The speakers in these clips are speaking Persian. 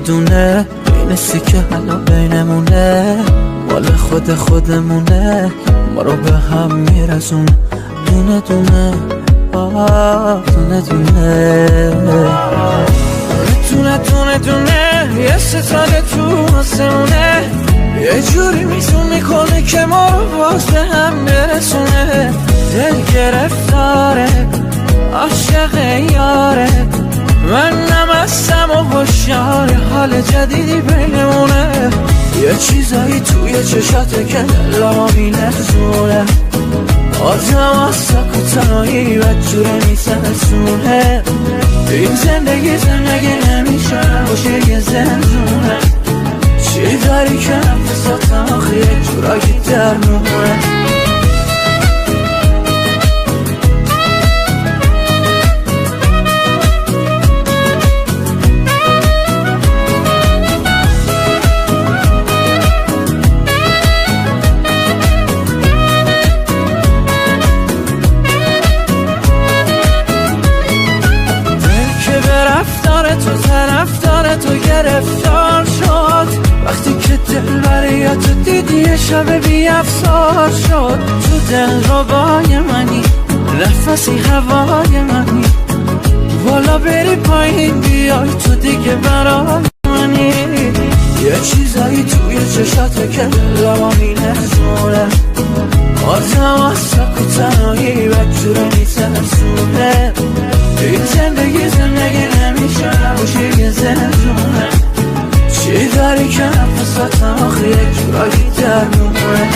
دونه بین سیکه حالا بینمونه، مال خودمونه، ما رو به هم میرسونه. دونه دونه دونه دونه دونه یه ستاره تو آسمونه، یه جوری میزون میکنه که ما رو باز به هم برسونه. دل گرفتاره عاشق یاره، من نمستم و هوشیار حال جدیدی بینمونه. یه چیزایی توی چشاته که دلمو میلرزونه، آدم از سکوتنایی بدجوره میترسونه. این زندگی نمیشه باشه یه زندونه، چی داری که نفساتم آخه یه جورایی درمونه. تو طرفدار تو گرفتار شد، وقتی که دل بریاتو دیدی یه شب بی افسار شد. تو دل ربای منی، نفسی هوای منی، والا بری پایین بیای تو دیگه برای منی. یه چیزایی توی چشاته که دلمو میلرزونه، آدم از سکوتنایی بدجوره میترسونه. این زندگی نمیشه نباشه یه زندونه، چی داری که نفساتم آخه یک جورایی درمونه.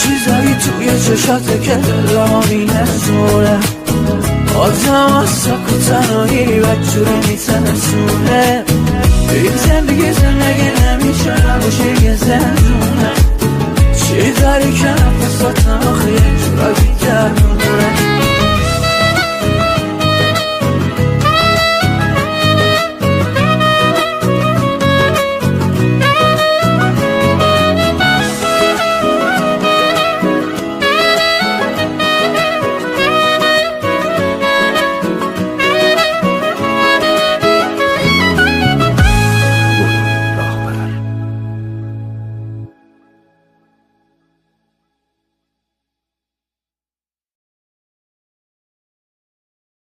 چیزایی توی چشاته که دلمو میلرزونه، آدم از سکوتنایی بدجوره میترسونه. این زندگی نمیشه نباشه یه زندونه، چی داری که نفساتم آخه یه جورایی درمونه.